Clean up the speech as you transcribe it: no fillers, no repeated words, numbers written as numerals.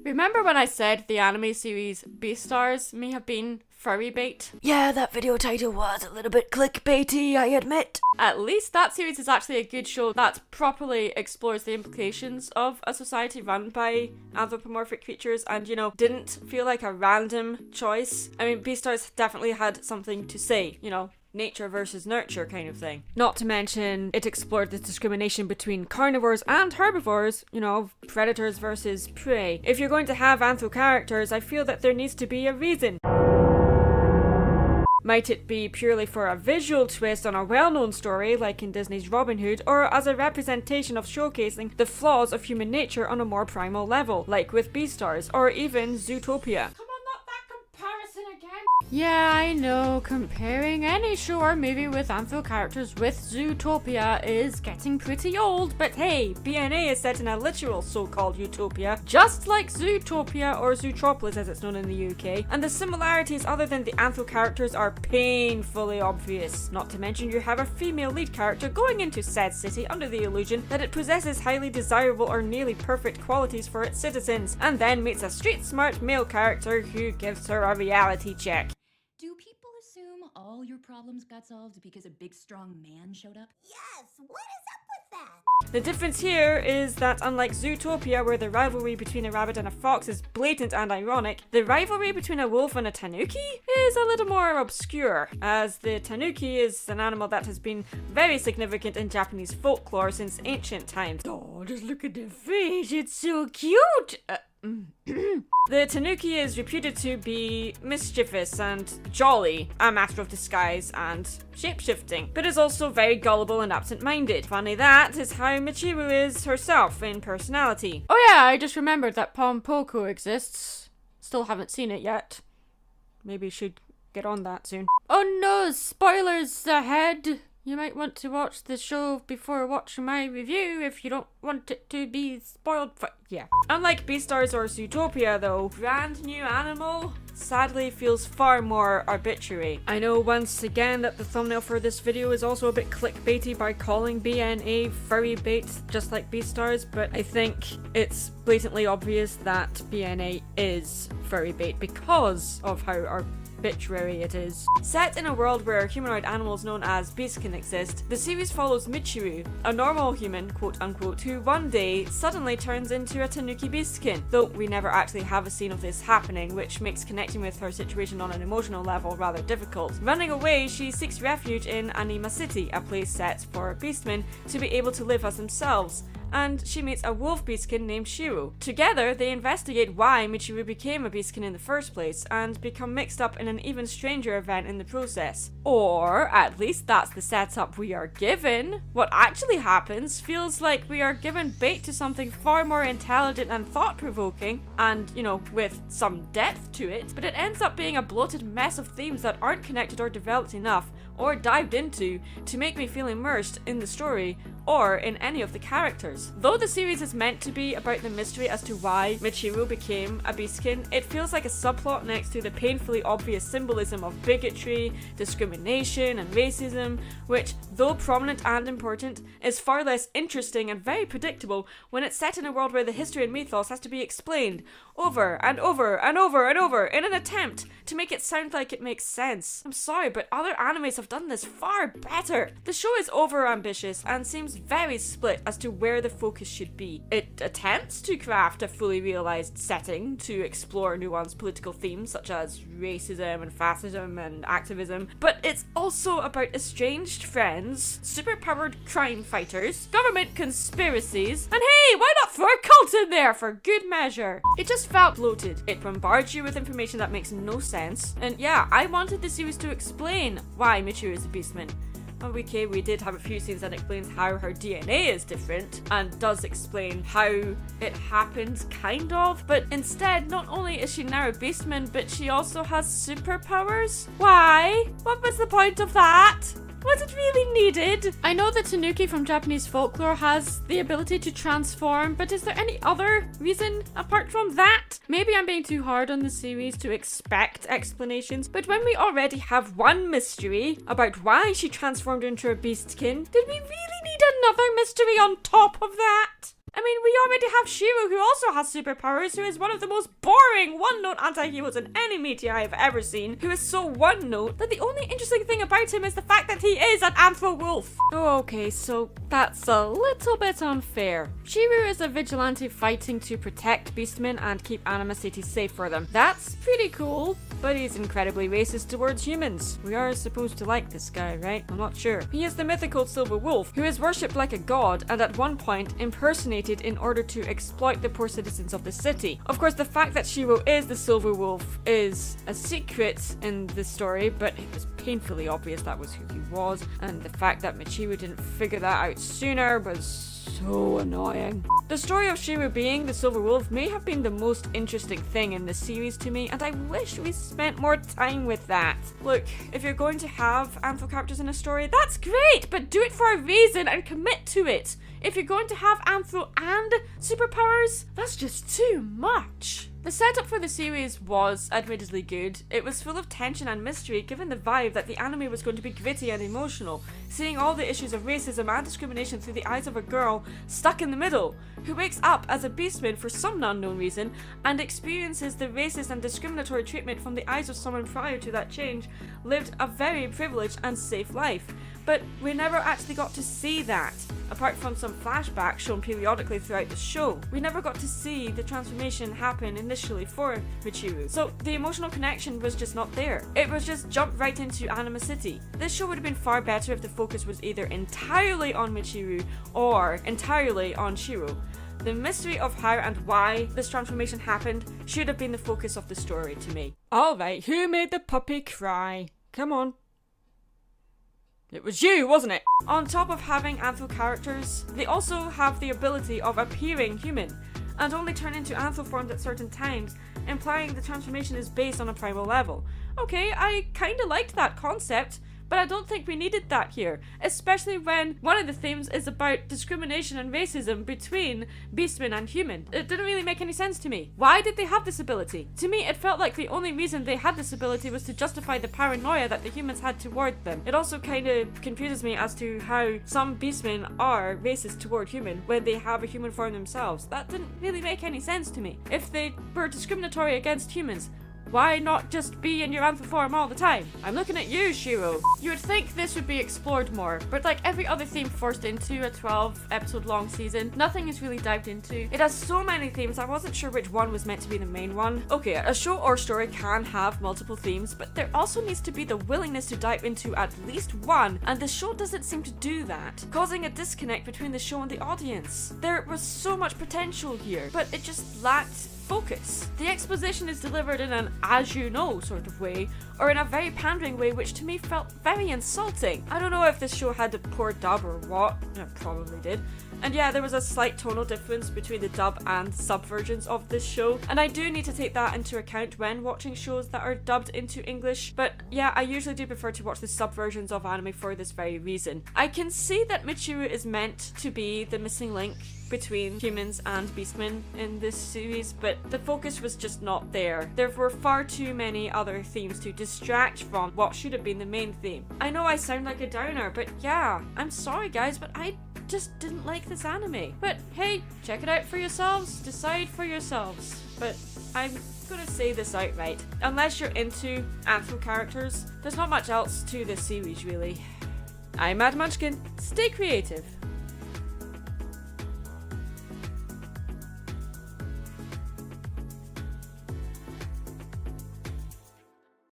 Remember when I said the anime series Beastars may have been Furry Bait? Yeah, that video title was a little bit clickbaity, I admit. At least that series is actually a good show that properly explores the implications of a society run by anthropomorphic creatures and, you know, didn't feel like a random choice. I mean, Beastars definitely had something to say, you know, nature versus nurture kind of thing. Not to mention, it explored the discrimination between carnivores and herbivores, you know, predators versus prey. If you're going to have anthro characters, I feel that there needs to be a reason. Might it be purely for a visual twist on a well-known story, like in Disney's Robin Hood, or as a representation of showcasing the flaws of human nature on a more primal level, like with Beastars, or even Zootopia? Yeah, I know, comparing any show or movie with anthro characters with Zootopia is getting pretty old, but hey, BNA is set in a literal so-called utopia, just like Zootopia or Zootropolis as it's known in the UK, and the similarities other than the anthro characters are painfully obvious. Not to mention you have a female lead character going into said city under the illusion that it possesses highly desirable or nearly perfect qualities for its citizens, and then meets a street-smart male character who gives her a reality check. Do people assume all your problems got solved because a big strong man showed up? Yes, what is up with that? The difference here is that unlike Zootopia, where the rivalry between a rabbit and a fox is blatant and ironic, the rivalry between a wolf and a tanuki is a little more obscure, as the tanuki is an animal that has been very significant in Japanese folklore since ancient times. Oh, just look at the face, it's so cute! The tanuki is reputed to be mischievous and jolly, a master of disguise and shapeshifting, but is also very gullible and absent-minded. Funny that is how Michiru is herself in personality. Oh yeah, I just remembered that Pompoko exists. Still haven't seen it yet. Maybe should get on that soon. Oh no, spoilers ahead! You might want to watch the show before watching my review if you don't want it to be spoiled for— yeah. Unlike Beastars or Zootopia though, brand new animal sadly feels far more arbitrary. I know once again that the thumbnail for this video is also a bit clickbaity by calling BNA Furry Bait just like Beastars, but I think it's blatantly obvious that BNA is Furry Bait because of how arbitrary it is. Set in a world where humanoid animals known as beastkin exist, the series follows Michiru, a normal human, quote unquote, who one day suddenly turns into a tanuki beastkin, though we never actually have a scene of this happening, which makes connecting with her situation on an emotional level rather difficult. Running away, she seeks refuge in Anima City, a place set for beastmen to be able to live as themselves, and she meets a wolf beastkin named Shiro. Together, they investigate why Michiru became a beastkin in the first place, and become mixed up in an even stranger event in the process. Or, at least that's the setup we are given. What actually happens feels like we are given bait to something far more intelligent and thought-provoking, and, you know, with some depth to it, but it ends up being a bloated mess of themes that aren't connected or developed enough, or dived into, to make me feel immersed in the story, or in any of the characters. Though the series is meant to be about the mystery as to why Michiru became a beastkin, it feels like a subplot next to the painfully obvious symbolism of bigotry, discrimination, and racism, which, though prominent and important, is far less interesting and very predictable when it's set in a world where the history and mythos has to be explained over and over and over and over in an attempt to make it sound like it makes sense. I'm sorry, but other animes have done this far better. The show is over-ambitious and seems very split as to where the focus should be. It attempts to craft a fully realised setting to explore nuanced political themes such as racism and fascism and activism, but it's also about estranged friends, superpowered crime fighters, government conspiracies, and hey, why not throw a cult in there for good measure? It just felt bloated. It bombards you with information that makes no sense, and yeah, I wanted the series to explain why Michiru is a beastman. Okay, we did have a few scenes that explains how her DNA is different, and does explain how it happened, kind of, but instead, not only is she now a beastman, but she also has superpowers? Why? What was the point of that? Was it really needed? I know that Tanuki from Japanese folklore has the ability to transform, but is there any other reason apart from that? Maybe I'm being too hard on the series to expect explanations, but when we already have one mystery about why she transformed into a beastkin, did we really need another mystery on top of that? I mean, we already have Shiro, who also has superpowers, who is one of the most boring one-note anti-heroes in any media I have ever seen, who is so one-note that the only interesting thing about him is the fact that he is an anthro wolf. Oh, okay, so that's a little bit unfair. Shiro is a vigilante fighting to protect beastmen and keep Anima City safe for them. That's pretty cool, but he's incredibly racist towards humans. We are supposed to like this guy, right? I'm not sure. He is the mythical silver wolf, who is worshipped like a god and at one point impersonated in order to exploit the poor citizens of the city. Of course, the fact that Shiro is the silver wolf is a secret in the story, but it was painfully obvious that was who he was, and the fact that Michiru didn't figure that out sooner was so annoying. The story of Shiro being the silver wolf may have been the most interesting thing in the series to me, and I wish we spent more time with that. Look, if you're going to have anthro characters in a story, that's great, but do it for a reason and commit to it. If you're going to have anthro and superpowers, that's just too much. The setup for the series was admittedly good. It was full of tension and mystery, given the vibe that the anime was going to be gritty and emotional, seeing all the issues of racism and discrimination through the eyes of a girl stuck in the middle, who wakes up as a beastman for some unknown reason and experiences the racist and discriminatory treatment from the eyes of someone prior to that change lived a very privileged and safe life. But we never actually got to see that. Apart from some flashbacks shown periodically throughout the show, we never got to see the transformation happen initially for Michiru. So the emotional connection was just not there. It was just jumped right into Anima City. This show would have been far better if the focus was either entirely on Michiru or entirely on Shiro. The mystery of how and why this transformation happened should have been the focus of the story to me. Alright, who made the puppy cry? Come on. It was you, wasn't it? On top of having anthro characters, they also have the ability of appearing human, and only turn into anthro forms at certain times, implying the transformation is based on a primal level. Okay, I kinda liked that concept, but I don't think we needed that here, especially when one of the themes is about discrimination and racism between beastmen and human. It didn't really make any sense to me. Why did they have this ability? To me, it felt like the only reason they had this ability was to justify the paranoia that the humans had toward them. It also kind of confuses me as to how some beastmen are racist toward human when they have a human form themselves. That didn't really make any sense to me. If they were discriminatory against humans, why not just be in your anthro form all the time? I'm looking at you, Shiro. You would think this would be explored more, but like every other theme forced into a 12-episode long season, nothing is really dived into. It has so many themes, I wasn't sure which one was meant to be the main one. Okay, a show or story can have multiple themes, but there also needs to be the willingness to dive into at least one, and the show doesn't seem to do that, causing a disconnect between the show and the audience. There was so much potential here, but it just lacked focus. The exposition is delivered in an as you know sort of way, or in a very pandering way, which to me felt very insulting. I don't know if this show had a poor dub or what. It probably did. And yeah, there was a slight tonal difference between the dub and sub versions of this show, and I do need to take that into account when watching shows that are dubbed into English. But yeah, I usually do prefer to watch the sub versions of anime for this very reason. I can see that Michiru is meant to be the missing link between humans and beastmen in this series, but the focus was just not there. There were far too many other themes to distract from what should have been the main theme. I know I sound like a downer, but yeah, I'm sorry guys, but I just didn't like this anime. But hey, check it out for yourselves, decide for yourselves. But I'm gonna say this outright. Unless you're into anthro characters, there's not much else to this series really. I'm Mad Munchkin, stay creative.